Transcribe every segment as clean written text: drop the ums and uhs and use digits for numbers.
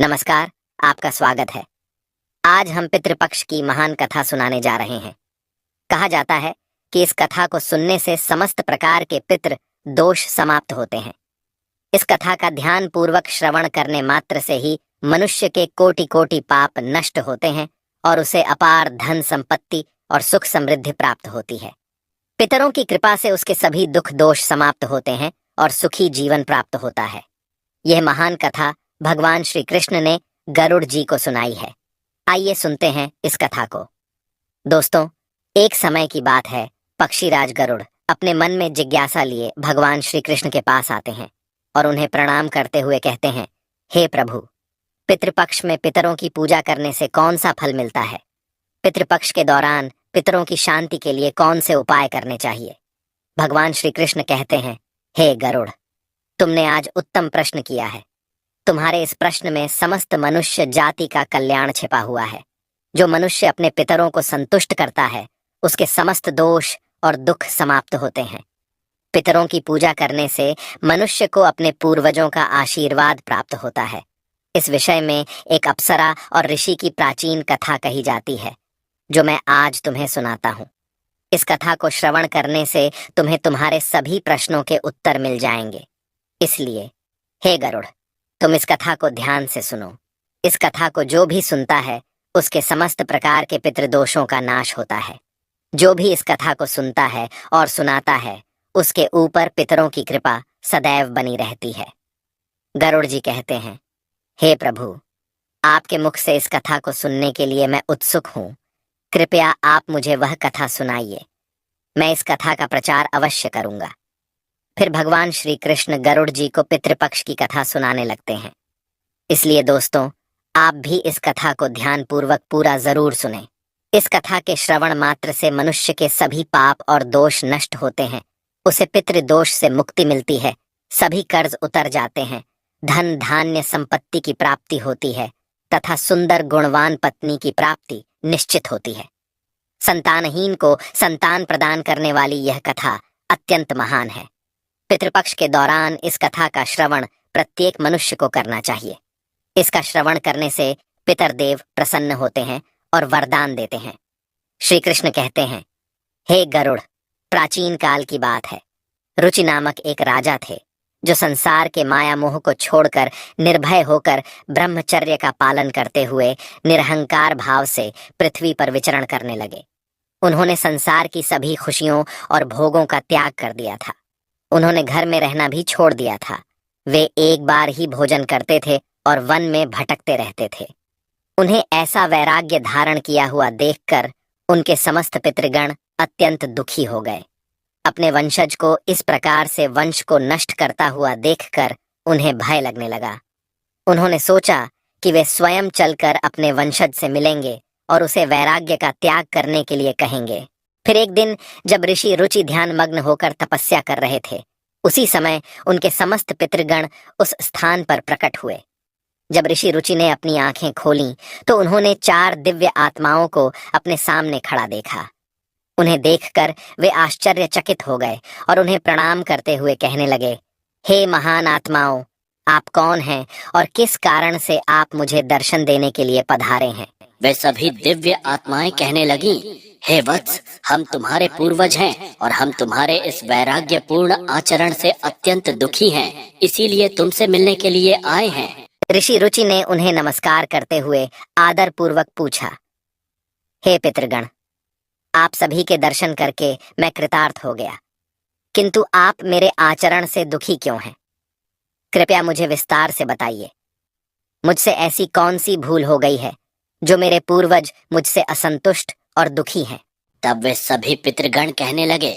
नमस्कार, आपका स्वागत है। आज हम पितृपक्ष की महान कथा सुनाने जा रहे हैं। कहा जाता है कि इस कथा को सुनने से समस्त प्रकार के पितृ दोष समाप्त होते हैं। इस कथा का ध्यान पूर्वक श्रवण करने मात्र से ही मनुष्य के कोटि कोटि पाप नष्ट होते हैं और उसे अपार धन संपत्ति और सुख समृद्धि प्राप्त होती है। पितरों की कृपा से उसके सभी दुख दोष समाप्त होते हैं और सुखी जीवन प्राप्त होता है। यह महान कथा भगवान श्री कृष्ण ने गरुड़ जी को सुनाई है। आइए सुनते हैं इस कथा को। दोस्तों, एक समय की बात है, पक्षीराज गरुड़ अपने मन में जिज्ञासा लिए भगवान श्री कृष्ण के पास आते हैं और उन्हें प्रणाम करते हुए कहते हैं, हे प्रभु, पितृपक्ष में पितरों की पूजा करने से कौन सा फल मिलता है? पितृपक्ष के दौरान पितरों की शांति के लिए कौन से उपाय करने चाहिए? भगवान श्री कृष्ण कहते हैं, हे गरुड़, तुमने आज उत्तम प्रश्न किया है। तुम्हारे इस प्रश्न में समस्त मनुष्य जाति का कल्याण छिपा हुआ है। जो मनुष्य अपने पितरों को संतुष्ट करता है, उसके समस्त दोष और दुख समाप्त होते हैं। पितरों की पूजा करने से मनुष्य को अपने पूर्वजों का आशीर्वाद प्राप्त होता है। इस विषय में एक अप्सरा और ऋषि की प्राचीन कथा कही जाती है, जो मैं आज तुम्हें सुनाता हूँ। इस कथा को श्रवण करने से तुम्हें तुम्हारे सभी प्रश्नों के उत्तर मिल जाएंगे। इसलिए हे गरुड़, तुम इस कथा को ध्यान से सुनो। इस कथा को जो भी सुनता है, उसके समस्त प्रकार के पितृदोषों का नाश होता है। जो भी इस कथा को सुनता है और सुनाता है, उसके ऊपर पितरों की कृपा सदैव बनी रहती है। गरुड़ जी कहते हैं, हे प्रभु, आपके मुख से इस कथा को सुनने के लिए मैं उत्सुक हूँ। कृपया आप मुझे वह कथा सुनाइए। मैं इस कथा का प्रचार अवश्य करूंगा। फिर भगवान श्री कृष्ण गरुड़ जी को पितृपक्ष की कथा सुनाने लगते हैं। इसलिए दोस्तों, आप भी इस कथा को ध्यानपूर्वक पूरा जरूर सुनें। इस कथा के श्रवण मात्र से मनुष्य के सभी पाप और दोष नष्ट होते हैं। उसे पितृदोष से मुक्ति मिलती है। सभी कर्ज उतर जाते हैं। धन धान्य संपत्ति की प्राप्ति होती है तथा सुंदर गुणवान पत्नी की प्राप्ति निश्चित होती है। संतानहीन को संतान प्रदान करने वाली यह कथा अत्यंत महान है। पितृपक्ष के दौरान इस कथा का श्रवण प्रत्येक मनुष्य को करना चाहिए। इसका श्रवण करने से पितरदेव प्रसन्न होते हैं और वरदान देते हैं। श्री कृष्ण कहते हैं, हे गरुड़, प्राचीन काल की बात है। रुचि नामक एक राजा थे, जो संसार के माया मोह को छोड़कर निर्भय होकर ब्रह्मचर्य का पालन करते हुए निरहंकार भाव से पृथ्वी पर विचरण करने लगे। उन्होंने संसार की सभी खुशियों और भोगों का त्याग कर दिया था। उन्होंने घर में रहना भी छोड़ दिया था। वे एक बार ही भोजन करते थे और वन में भटकते रहते थे। उन्हें ऐसा वैराग्य धारण किया हुआ देखकर उनके समस्त पितृगण अत्यंत दुखी हो गए। अपने वंशज को इस प्रकार से वंश को नष्ट करता हुआ देखकर उन्हें भय लगने लगा। उन्होंने सोचा कि वे स्वयं चलकर अपने वंशज से मिलेंगे और उसे वैराग्य का त्याग करने के लिए कहेंगे। फिर एक दिन जब ऋषि रुचि ध्यान मग्न होकर तपस्या कर रहे थे, उसी समय उनके समस्त पितृगण उस स्थान पर प्रकट हुए। जब ऋषि रुचि ने अपनी आंखें खोलीं, तो उन्होंने 4 दिव्य आत्माओं को अपने सामने खड़ा देखा। उन्हें देखकर वे आश्चर्यचकित हो गए और उन्हें प्रणाम करते हुए कहने लगे, हे महान आत्माओं, आप कौन हैं और किस कारण से आप मुझे दर्शन देने के लिए पधारे हैं? वे सभी दिव्य आत्माएं कहने लगी, हे वत्स, हम तुम्हारे पूर्वज हैं और हम तुम्हारे इस वैराग्य पूर्ण आचरण से अत्यंत दुखी हैं, इसीलिए तुमसे मिलने के लिए आए हैं। ऋषि रुचि ने उन्हें नमस्कार करते हुए आदर पूर्वक पूछा, हे पितृगण, आप सभी के दर्शन करके मैं कृतार्थ हो गया, किंतु आप मेरे आचरण से दुखी क्यों हैं? कृपया मुझे विस्तार से बताइए। मुझसे ऐसी कौन सी भूल हो गई है जो मेरे पूर्वज मुझसे असंतुष्ट और दुखी हैं? तब वे सभी पितृगण कहने लगे,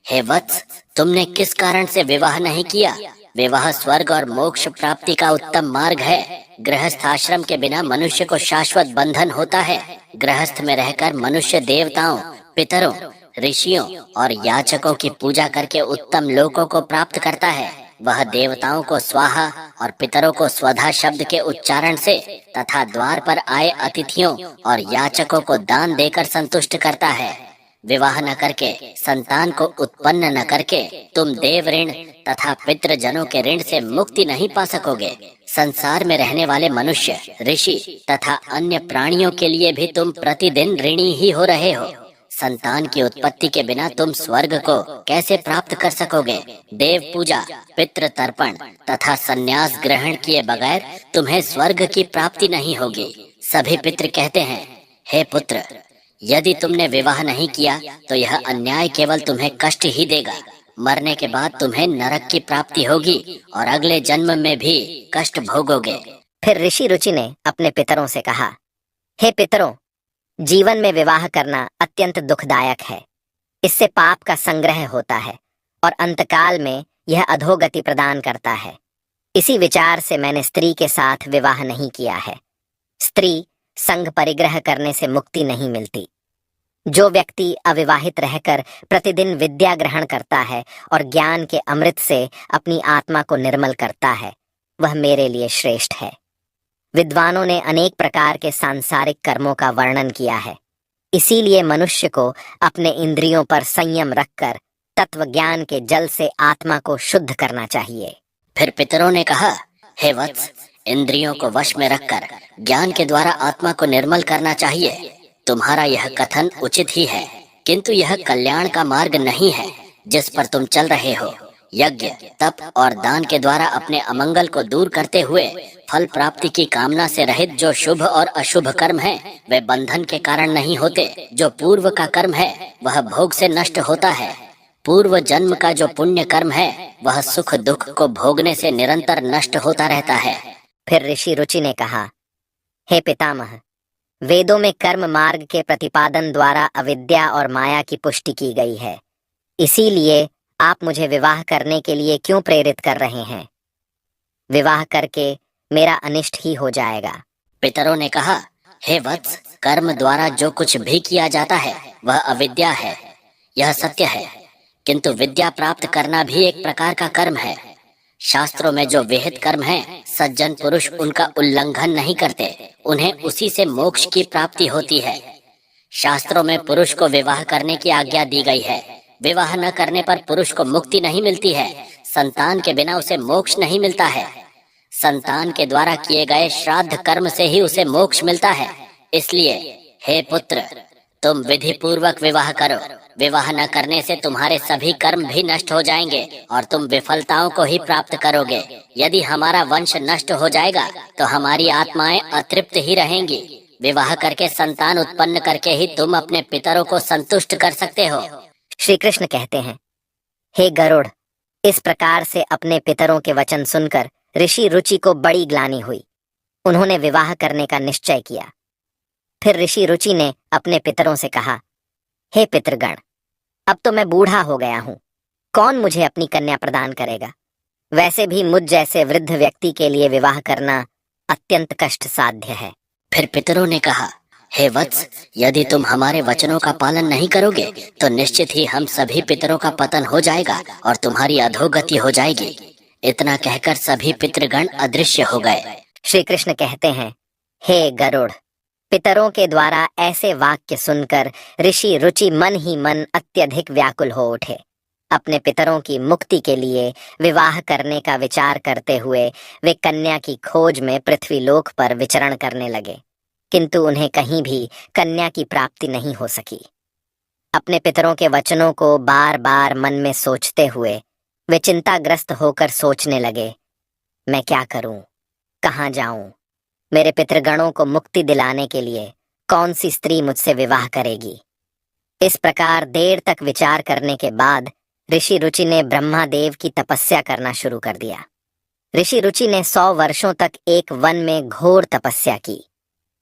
हे वत्स, तुमने किस कारण से विवाह नहीं किया? विवाह स्वर्ग और मोक्ष प्राप्ति का उत्तम मार्ग है। गृहस्थ आश्रम के बिना मनुष्य को शाश्वत बंधन होता है। गृहस्थ में रहकर मनुष्य देवताओं, पितरों, ऋषियों और याचकों की पूजा करके उत्तम लोकों को प्राप्त करता है। वह देवताओं को स्वाहा और पितरों को स्वधा शब्द के उच्चारण से तथा द्वार पर आए अतिथियों और याचकों को दान देकर संतुष्ट करता है। विवाह न करके, संतान को उत्पन्न न करके तुम देव ऋण तथा पितृजनों के ऋण से मुक्ति नहीं पा सकोगे। संसार में रहने वाले मनुष्य, ऋषि तथा अन्य प्राणियों के लिए भी तुम प्रतिदिन ऋणी ही हो रहे हो। संतान की उत्पत्ति के बिना तुम स्वर्ग को कैसे प्राप्त कर सकोगे? देव पूजा, पितृ तर्पण तथा संन्यास ग्रहण किए बगैर तुम्हें स्वर्ग की प्राप्ति नहीं होगी। सभी पितृ कहते हैं, हे पुत्र, यदि तुमने विवाह नहीं किया तो यह अन्याय केवल तुम्हें कष्ट ही देगा। मरने के बाद तुम्हें नरक की प्राप्ति होगी और अगले जन्म में भी कष्ट भोगोगे। फिर ऋषि रुचि ने अपने पितरों से कहा, हे पितरों, जीवन में विवाह करना अत्यंत दुखदायक है। इससे पाप का संग्रह होता है और अंतकाल में यह अधोगति प्रदान करता है। इसी विचार से मैंने स्त्री के साथ विवाह नहीं किया है। स्त्री संग परिग्रह करने से मुक्ति नहीं मिलती। जो व्यक्ति अविवाहित रहकर प्रतिदिन विद्या ग्रहण करता है और ज्ञान के अमृत से अपनी आत्मा को निर्मल करता है, वह मेरे लिए श्रेष्ठ है। विद्वानों ने अनेक प्रकार के सांसारिक कर्मों का वर्णन किया है। इसीलिए मनुष्य को अपने इंद्रियों पर संयम रखकर तत्व ज्ञान के जल से आत्मा को शुद्ध करना चाहिए। फिर पितरों ने कहा, हे वत्स, इंद्रियों को वश में रखकर ज्ञान के द्वारा आत्मा को निर्मल करना चाहिए। तुम्हारा यह कथन उचित ही है, किंतु यह कल्याण का मार्ग नहीं है जिस पर तुम चल रहे हो। यज्ञ, तप और दान के द्वारा अपने अमंगल को दूर करते हुए फल प्राप्ति की कामना से रहित जो शुभ और अशुभ कर्म है, वे बंधन के कारण नहीं होते। जो पूर्व का कर्म है वह भोग से नष्ट होता है। पूर्व जन्म का जो पुण्य कर्म है वह सुख दुख को भोगने से निरंतर नष्ट होता रहता है। फिर ऋषि रुचि ने कहा, हे पितामह, वेदों में कर्म मार्ग के प्रतिपादन द्वारा अविद्या और माया की पुष्टि की गई है। इसीलिए आप मुझे विवाह करने के लिए क्यों प्रेरित कर रहे हैं? विवाह करके मेरा अनिष्ट ही हो जाएगा। पितरों ने कहा, हे वत्स, कर्म द्वारा जो कुछ भी किया जाता है वह अविद्या है, यह सत्य है। किंतु विद्या प्राप्त करना भी एक प्रकार का कर्म है। शास्त्रों में जो विहित कर्म है, सज्जन पुरुष उनका उल्लंघन नहीं करते, उन्हें उसी से मोक्ष की प्राप्ति होती है। शास्त्रों में पुरुष को विवाह करने की आज्ञा दी गई है। विवाह न करने पर पुरुष को मुक्ति नहीं मिलती है। संतान के बिना उसे मोक्ष नहीं मिलता है। संतान के द्वारा किए गए श्राद्ध कर्म से ही उसे मोक्ष मिलता है। इसलिए हे पुत्र, तुम विधि पूर्वक विवाह करो। विवाह न करने से तुम्हारे सभी कर्म भी नष्ट हो जाएंगे और तुम विफलताओं को ही प्राप्त करोगे। यदि हमारा वंश नष्ट हो जाएगा तो हमारी आत्माएं अतृप्त ही रहेंगी। विवाह करके संतान उत्पन्न करके ही तुम अपने पितरों को संतुष्ट कर सकते हो। श्री कृष्ण कहते हैं, हे गरुड़, इस प्रकार से अपने पितरों के वचन सुनकर ऋषि रुचि को बड़ी ग्लानि हुई। उन्होंने विवाह करने का निश्चय किया। फिर ऋषि रुचि ने अपने पितरों से कहा, हे पितृगण, अब तो मैं बूढ़ा हो गया हूँ। कौन मुझे अपनी कन्या प्रदान करेगा? वैसे भी मुझ जैसे वृद्ध व्यक्ति के लिए विवाह करना अत्यंत कष्ट साध्य है। फिर पितरों ने कहा, हे वत्स, यदि तुम हमारे वचनों का पालन नहीं करोगे तो निश्चित ही हम सभी पितरों का पतन हो जाएगा और तुम्हारी अधोगति हो जाएगी। इतना कहकर सभी पितृगण अदृश्य हो गए। श्री कृष्ण कहते हैं, हे गरुड़, पितरों के द्वारा ऐसे वाक्य सुनकर ऋषि रुचि मन ही मन अत्यधिक व्याकुल हो उठे। अपने पितरों की मुक्ति के लिए विवाह करने का विचार करते हुए वे कन्या की खोज में पृथ्वीलोक पर विचरण करने लगे, किंतु उन्हें कहीं भी कन्या की प्राप्ति नहीं हो सकी। अपने पितरों के वचनों को बार बार मन में सोचते हुए वे चिंताग्रस्त होकर सोचने लगे, मैं क्या करूं, कहाँ जाऊं? मेरे पितृगणों को मुक्ति दिलाने के लिए कौन सी स्त्री मुझसे विवाह करेगी? इस प्रकार देर तक विचार करने के बाद ऋषि रुचि ने ब्रह्मादेव की तपस्या करना शुरू कर दिया। ऋषि रुचि ने 100 वर्षों तक एक वन में घोर तपस्या की।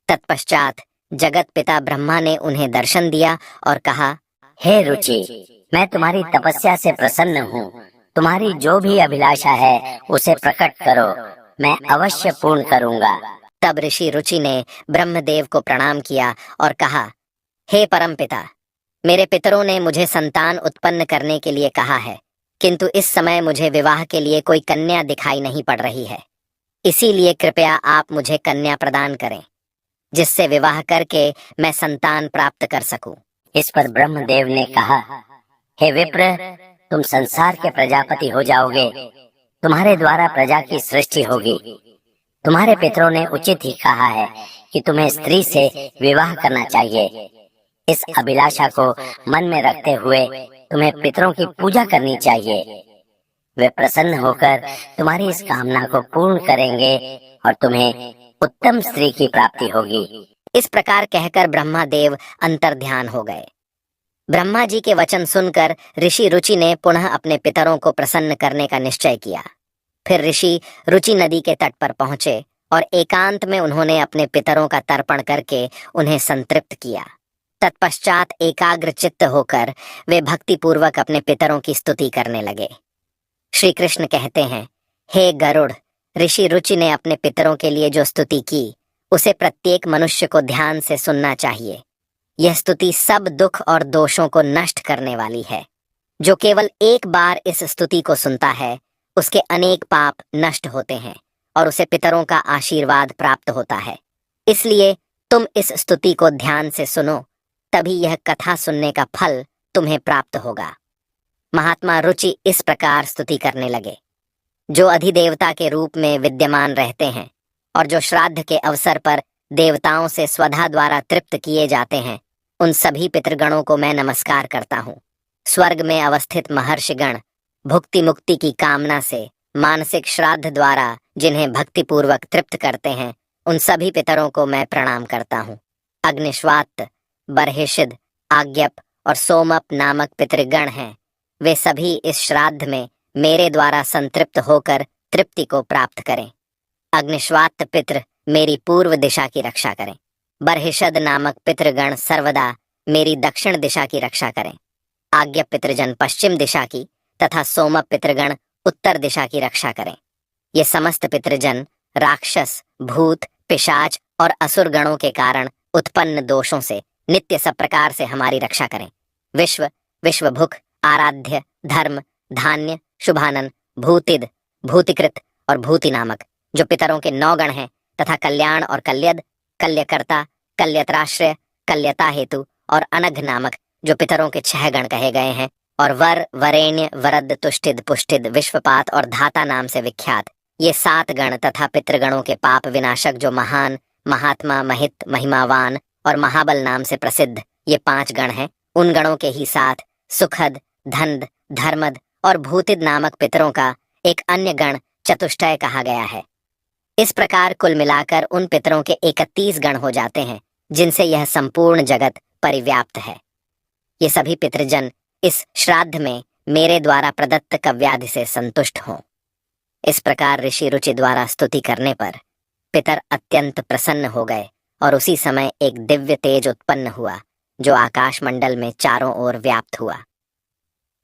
तत्पश्चात जगत पिता ब्रह्मा ने उन्हें दर्शन दिया और कहा, हे रुचि, मैं तुम्हारी तपस्या से प्रसन्न हूँ। तुम्हारी जो भी अभिलाषा है उसे प्रकट करो, मैं अवश्य पूर्ण करूँगा। तब ऋषि रुचि ने ब्रह्मदेव को प्रणाम किया और कहा, हे परमपिता, मेरे पितरों ने मुझे संतान उत्पन्न करने के लिए कहा है, किंतु इस समय मुझे विवाह के लिए कोई कन्या दिखाई नहीं पड़ रही है। इसीलिए कृपया आप मुझे कन्या प्रदान करें, जिससे विवाह करके मैं संतान प्राप्त कर सकूं। इस पर ब्रह्मदेव ने कहा, हे विप्र, तुम संसार के प्रजापति हो जाओगे। तुम्हारे द्वारा प्रजा की सृष्टि होगी। तुम्हारे पितरों ने उचित ही कहा है कि तुम्हें स्त्री से विवाह करना चाहिए। इस अभिलाषा को मन में रखते हुए तुम्हें पितरों की पूजा करनी चाहिए। वे प्रसन्न होकर तुम्हारी इस कामना को पूर्ण करेंगे और तुम्हें उत्तम स्त्री की प्राप्ति होगी। इस प्रकार कहकर ब्रह्मादेव अंतर्ध्यान हो गए। ब्रह्मा जी के वचन सुनकर ऋषि रुचि ने पुनः अपने पितरों को प्रसन्न करने का निश्चय किया। फिर ऋषि रुचि नदी के तट पर पहुंचे और एकांत में उन्होंने अपने पितरों का तर्पण करके उन्हें संतृप्त किया। तत्पश्चात एकाग्र चित्त होकर वे भक्तिपूर्वक अपने पितरों की स्तुति करने लगे। श्री कृष्ण कहते हैं, हे गरुड़, ऋषि रुचि ने अपने पितरों के लिए जो स्तुति की उसे प्रत्येक मनुष्य को ध्यान से सुनना चाहिए। यह स्तुति सब दुख और दोषों को नष्ट करने वाली है। जो केवल एक बार इस स्तुति को सुनता है उसके अनेक पाप नष्ट होते हैं और उसे पितरों का आशीर्वाद प्राप्त होता है। इसलिए तुम इस स्तुति को ध्यान से सुनो, तभी यह कथा सुनने का फल तुम्हें प्राप्त होगा। महात्मा रुचि इस प्रकार स्तुति करने लगे। जो अधिदेवता के रूप में विद्यमान रहते हैं और जो श्राद्ध के अवसर पर देवताओं से स्वधा द्वारा तृप्त किए जाते हैं, उन सभी पितृगणों को मैं नमस्कार करता हूँ। स्वर्ग में अवस्थित महर्षिगण भुक्ति मुक्ति की कामना से मानसिक श्राद्ध द्वारा जिन्हें भक्तिपूर्वक तृप्त करते हैं, उन सभी पितरों को मैं प्रणाम करता हूँ। अग्निश्वात, बर्हिषिद, आज्ञप और सोमप नामक पितृगण हैं। वे सभी इस श्राद्ध में मेरे द्वारा संतृप्त होकर तृप्ति को प्राप्त करें। अग्निश्वात पितृ मेरी पूर्व दिशा की रक्षा करें। बर्हिषद नामक पितृगण सर्वदा मेरी दक्षिण दिशा की रक्षा करें। आज्ञप पितृजन पश्चिम दिशा की तथा सोमप पितृगण उत्तर दिशा की रक्षा करें। ये समस्त पितृजन राक्षस, भूत, पिशाच और असुर गणों के कारण उत्पन्न दोषों से नित्य सब प्रकार से हमारी रक्षा करें। विश्व, विश्वभुक, आराध्य, धर्म, धान्य, शुभानन, भूतिद, भूतिकृत और भूति नामक जो पितरों के 9 गण हैं, तथा कल्याण और कल्यद, कल्यकर्ता, कल्यत्राश्रय, कल्यता हेतु और अनघ नामक जो पितरों के 6 गण कहे गए हैं, और वर, वरेण्य, वरद, तुष्टिद, पुष्टिद, विश्वपात और धाता नाम से विख्यात ये 7 गण तथा पितृगणों के पाप विनाशक जो महान, महात्मा, महित, महिमावान और महाबल नाम से प्रसिद्ध ये 5 गण हैं, उन गणों के ही साथ सुखद, धन्द, धर्मद और भूतिद नामक पितरों का एक अन्य गण चतुष्टय कहा गया है। इस प्रकार कुल मिलाकर उन पितरों के 31 गण हो जाते हैं, जिनसे यह संपूर्ण जगत परिव्याप्त है। ये सभी पितृजन इस श्राद्ध में मेरे द्वारा प्रदत्त कव्यादि से संतुष्ट हों। इस प्रकार ऋषि रुचि द्वारा स्तुति करने पर पितर अत्यंत प्रसन्न हो गए और उसी समय एक दिव्य तेज उत्पन्न हुआ जो आकाश मंडल में चारों ओर व्याप्त हुआ।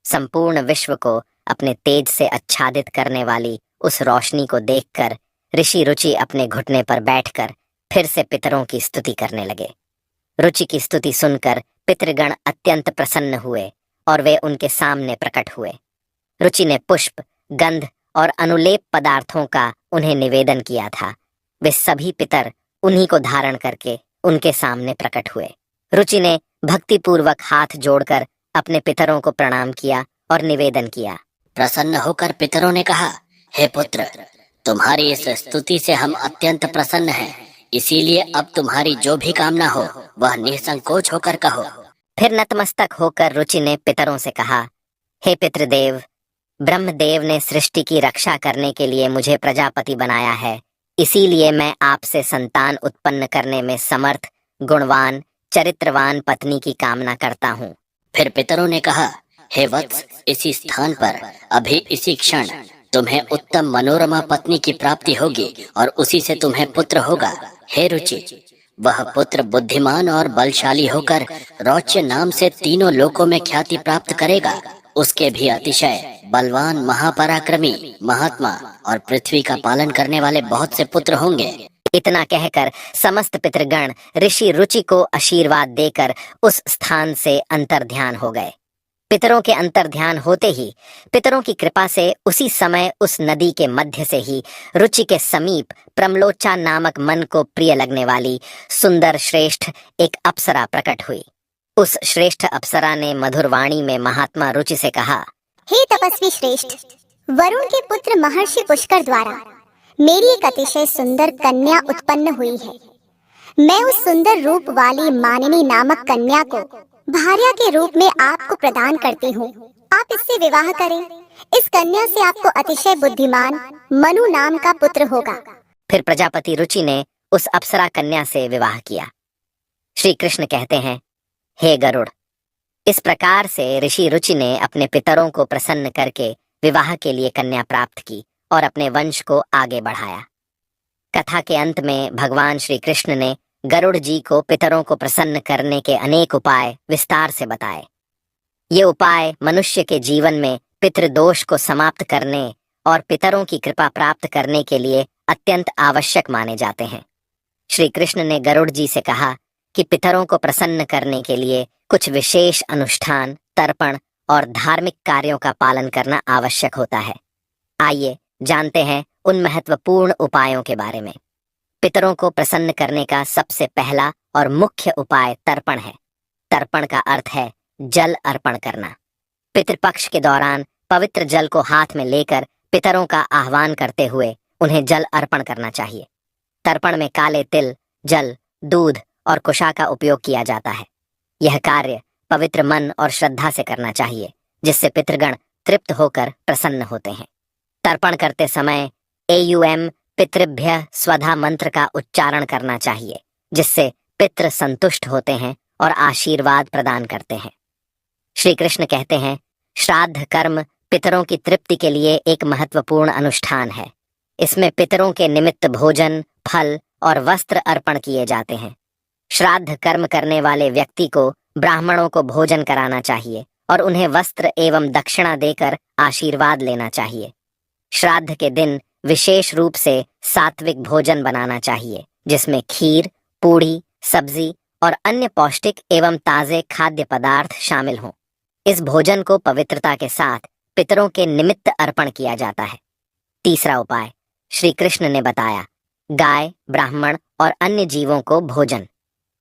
संपूर्ण विश्व को अपने तेज से आच्छादित करने वाली उस रोशनी को देखकर ऋषि रुचि अपने घुटने पर बैठकर फिर से पितरों की स्तुति करने लगे। रुचि की स्तुति सुनकर पितृगण अत्यंत प्रसन्न हुए और वे उनके सामने प्रकट हुए। रुचि ने पुष्प, गंध और अनुलेप पदार्थों का उन्हें निवेदन किया था। वे सभी पितर उन्हीं को धारण करके उनके सामने प्रकट हुए। रुचि ने भक्तिपूर्वक हाथ जोड़कर अपने पितरों को प्रणाम किया और निवेदन किया। प्रसन्न होकर पितरों ने कहा, हे पुत्र, तुम्हारी इस स्तुति से हम अत्यंत प्रसन्न हैं। इसीलिए अब तुम्हारी जो भी कामना हो वह निसंकोच होकर कहो। फिर नतमस्तक होकर रुचि ने पितरों से कहा, हे पितृदेव, ब्रह्मदेव ने सृष्टि की रक्षा करने के लिए मुझे प्रजापति बनाया है। इसीलिए मैं आपसे संतान उत्पन्न करने में समर्थ, गुणवान, चरित्रवान पत्नी की कामना करता हूँ। फिर पितरों ने कहा, हे वत्स, इसी स्थान पर अभी इसी क्षण तुम्हें उत्तम मनोरमा पत्नी की प्राप्ति होगी और उसी से तुम्हें पुत्र होगा। हे रुचि, वह पुत्र बुद्धिमान और बलशाली होकर रौच्य नाम से तीनों लोकों में ख्याति प्राप्त करेगा। उसके भी अतिशय बलवान, महापराक्रमी, महात्मा और पृथ्वी का पालन करने वाले बहुत से पुत्र होंगे। इतना कहकर समस्त पितृगण ऋषि रुचि को आशीर्वाद देकर उस स्थान से अंतर्ध्यान हो गए। पितरों के अंतर्ध्यान होते ही पितरों की कृपा से उसी समय उस नदी के मध्य से ही रुचि के समीप प्रमलोचा नामक मन को प्रिय लगने वाली सुंदर श्रेष्ठ एक अप्सरा प्रकट हुई। उस श्रेष्ठ अप्सरा ने मधुर वाणी में महात्मा रुचि से कहा, हे तपस्वी श्रेष्ठ, वरुण के पुत्र महर्षि पुष्कर द्वारा मेरी एक अतिशय सुंदर कन्या उत्पन्न हुई है। मैं उस सुंदर रूप वाली मानिनी नामक कन्या को भार्या के रूप में आपको प्रदान करती हूँ। आप इससे विवाह करें। इस कन्या से आपको अतिशय बुद्धिमान मनु नाम का पुत्र होगा। फिर प्रजापति रुचि ने उस अप्सरा कन्या से विवाह किया। श्री कृष्ण कहते हैं, हे गरुड़, इस प्रकार से ऋषि रुचि ने अपने पितरों को प्रसन्न करके विवाह के लिए कन्या प्राप्त की और अपने वंश को आगे बढ़ाया। कथा के अंत में भगवान श्री कृष्ण ने गरुड़ जी को पितरों को प्रसन्न करने के अनेक उपाय विस्तार से बताए। ये उपाय मनुष्य के जीवन में पितृदोष को समाप्त करने और पितरों की कृपा प्राप्त करने के लिए अत्यंत आवश्यक माने जाते हैं। श्री कृष्ण ने गरुड़ जी से कहा कि पितरों को प्रसन्न करने के लिए कुछ विशेष अनुष्ठान, तर्पण और धार्मिक कार्यों का पालन करना आवश्यक होता है। आइए जानते हैं उन महत्वपूर्ण उपायों के बारे में। पितरों को प्रसन्न करने का सबसे पहला और मुख्य उपाय तर्पण है। तर्पण का अर्थ है जल अर्पण करना। पितृपक्ष के दौरान पवित्र जल को हाथ में लेकर पितरों का आह्वान करते हुए उन्हें जल अर्पण करना चाहिए। तर्पण में काले तिल, जल, दूध और कुशा का उपयोग किया जाता है। यह कार्य पवित्र मन और श्रद्धा से करना चाहिए, जिससे पितृगण तृप्त होकर प्रसन्न होते हैं। तर्पण करते समय एयुएम पितृभ्य स्वधा मंत्र का उच्चारण करना चाहिए, जिससे पितृ संतुष्ट होते हैं और आशीर्वाद प्रदान करते हैं। श्री कृष्ण कहते हैं, श्राद्ध कर्म पितरों की तृप्ति के लिए एक महत्वपूर्ण अनुष्ठान है। इसमें पितरों के निमित्त भोजन, फल और वस्त्र अर्पण किए जाते हैं। श्राद्ध कर्म करने वाले व्यक्ति को ब्राह्मणों को भोजन कराना चाहिए और उन्हें वस्त्र एवं दक्षिणा देकर आशीर्वाद लेना चाहिए। श्राद्ध के दिन विशेष रूप से सात्विक भोजन बनाना चाहिए, जिसमें खीर, पूड़ी, सब्जी और अन्य पौष्टिक एवं ताजे खाद्य पदार्थ शामिल हों। इस भोजन को पवित्रता के साथ पितरों के निमित्त अर्पण किया जाता है। तीसरा उपाय श्री कृष्ण ने बताया, गाय, ब्राह्मण और अन्य जीवों को भोजन।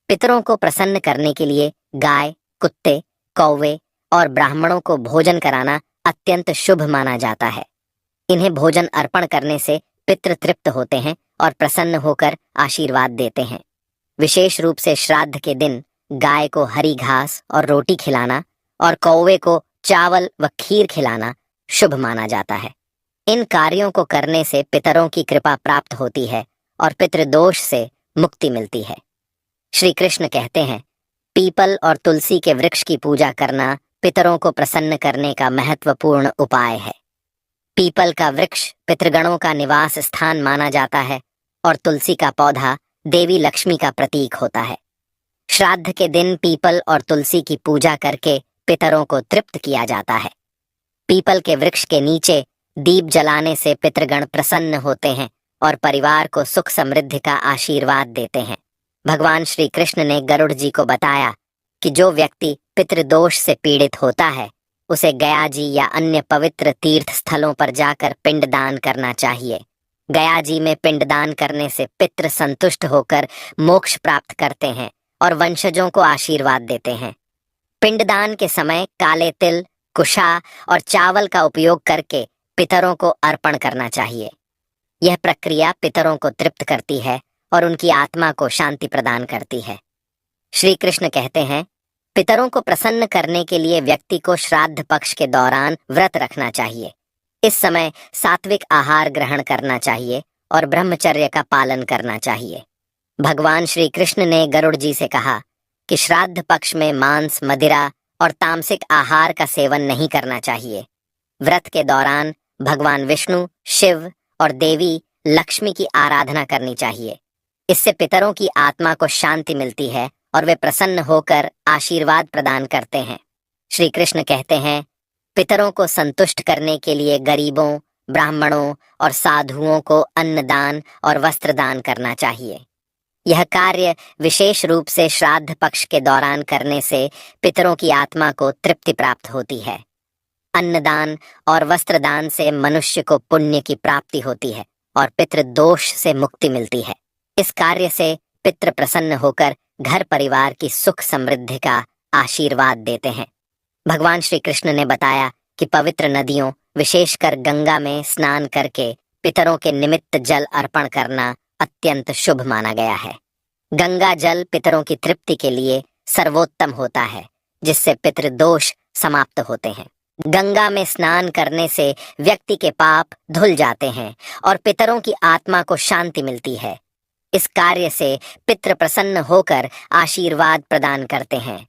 पितरों को प्रसन्न करने के लिए गाय, कुत्ते, कौवे और ब्राह्मणों को भोजन कराना अत्यंत शुभ माना जाता है। इन्हें भोजन अर्पण करने से पितृ तृप्त होते हैं और प्रसन्न होकर आशीर्वाद देते हैं। विशेष रूप से श्राद्ध के दिन गाय को हरी घास और रोटी खिलाना और कौवे को चावल व खीर खिलाना शुभ माना जाता है। इन कार्यों को करने से पितरों की कृपा प्राप्त होती है और पितृदोष से मुक्ति मिलती है। श्री कृष्ण कहते हैं, पीपल और तुलसी के वृक्ष की पूजा करना पितरों को प्रसन्न करने का महत्वपूर्ण उपाय है। पीपल का वृक्ष पितृगणों का निवास स्थान माना जाता है और तुलसी का पौधा देवी लक्ष्मी का प्रतीक होता है। श्राद्ध के दिन पीपल और तुलसी की पूजा करके पितरों को तृप्त किया जाता है। पीपल के वृक्ष के नीचे दीप जलाने से पितृगण प्रसन्न होते हैं और परिवार को सुख समृद्धि का आशीर्वाद देते हैं। भगवान श्री कृष्ण ने गरुड़ जी को बताया कि जो व्यक्ति पितृदोष से पीड़ित होता है, उसे गया जी या अन्य पवित्र तीर्थ स्थलों पर जाकर पिंडदान करना चाहिए। गया जी में पिंडदान करने से पितृ संतुष्ट होकर मोक्ष प्राप्त करते हैं और वंशजों को आशीर्वाद देते हैं। पिंडदान के समय काले तिल, कुशा और चावल का उपयोग करके पितरों को अर्पण करना चाहिए। यह प्रक्रिया पितरों को तृप्त करती है और उनकी आत्मा को शांति प्रदान करती है। श्री कृष्ण कहते हैं, पितरों को प्रसन्न करने के लिए व्यक्ति को श्राद्ध पक्ष के दौरान व्रत रखना चाहिए। इस समय सात्विक आहार ग्रहण करना चाहिए और ब्रह्मचर्य का पालन करना चाहिए। भगवान श्री कृष्ण ने गरुड़ जी से कहा कि श्राद्ध पक्ष में मांस, मदिरा और तामसिक आहार का सेवन नहीं करना चाहिए। व्रत के दौरान भगवान विष्णु, शिव और देवी लक्ष्मी की आराधना करनी चाहिए। इससे पितरों की आत्मा को शांति मिलती है और वे प्रसन्न होकर आशीर्वाद प्रदान करते हैं। श्री कृष्ण कहते हैं, पितरों को संतुष्ट करने के लिए गरीबों, ब्राह्मणों और साधुओं को अन्नदान और वस्त्रदान करना चाहिए। यह कार्य विशेष रूप से श्राद्ध पक्ष के दौरान करने से पितरों की आत्मा को तृप्ति प्राप्त होती है। अन्नदान और वस्त्रदान से मनुष्य को पुण्य की प्राप्ति होती है और पितृदोष से मुक्ति मिलती है। इस कार्य से पितृ प्रसन्न होकर घर परिवार की सुख समृद्धि का आशीर्वाद देते हैं। भगवान श्री कृष्ण ने बताया कि पवित्र नदियों, विशेषकर गंगा में स्नान करके पितरों के निमित्त जल अर्पण करना अत्यंत शुभ माना गया है। गंगा जल पितरों की तृप्ति के लिए सर्वोत्तम होता है, जिससे पितृदोष समाप्त होते हैं। गंगा में स्नान करने से व्यक्ति के पाप धुल जाते हैं और पितरों की आत्मा को शांति मिलती है। इस कार्य से पितृ प्रसन्न होकर आशीर्वाद प्रदान करते हैं।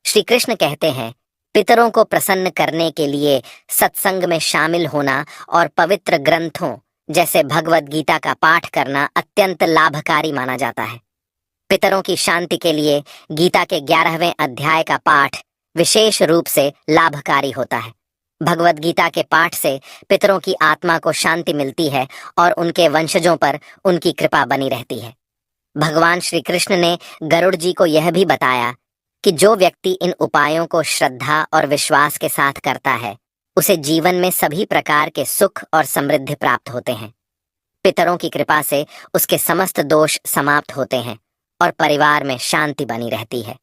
श्री कृष्ण कहते हैं, पितरों को प्रसन्न करने के लिए सत्संग में शामिल होना और पवित्र ग्रंथों जैसे भगवद गीता का पाठ करना अत्यंत लाभकारी माना जाता है। पितरों की शांति के लिए गीता के 11वें अध्याय का पाठ विशेष रूप से लाभकारी होता है। भगवद गीता के पाठ से पितरों की आत्मा को शांति मिलती है और उनके वंशजों पर उनकी कृपा बनी रहती है। भगवान श्री कृष्ण ने गरुड़ जी को यह भी बताया कि जो व्यक्ति इन उपायों को श्रद्धा और विश्वास के साथ करता है, उसे जीवन में सभी प्रकार के सुख और समृद्धि प्राप्त होते हैं। पितरों की कृपा से उसके समस्त दोष समाप्त होते हैं और परिवार में शांति बनी रहती है।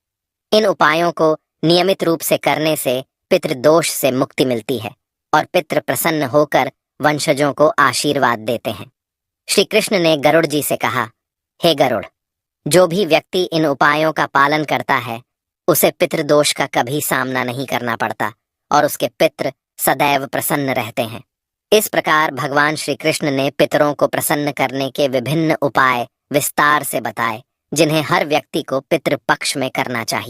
इन उपायों को नियमित रूप से करने से पितृदोष से मुक्ति मिलती है और पितृ प्रसन्न होकर वंशजों को आशीर्वाद देते हैं। श्री कृष्ण ने गरुड़ जी से कहा, हे गरुड़, जो भी व्यक्ति इन उपायों का पालन करता है, उसे पितृदोष का कभी सामना नहीं करना पड़ता और उसके पितृ सदैव प्रसन्न रहते हैं। इस प्रकार भगवान श्री कृष्ण ने पितरों को प्रसन्न करने के विभिन्न उपाय विस्तार से बताए, जिन्हें हर व्यक्ति को पितृ पक्ष में करना चाहिए।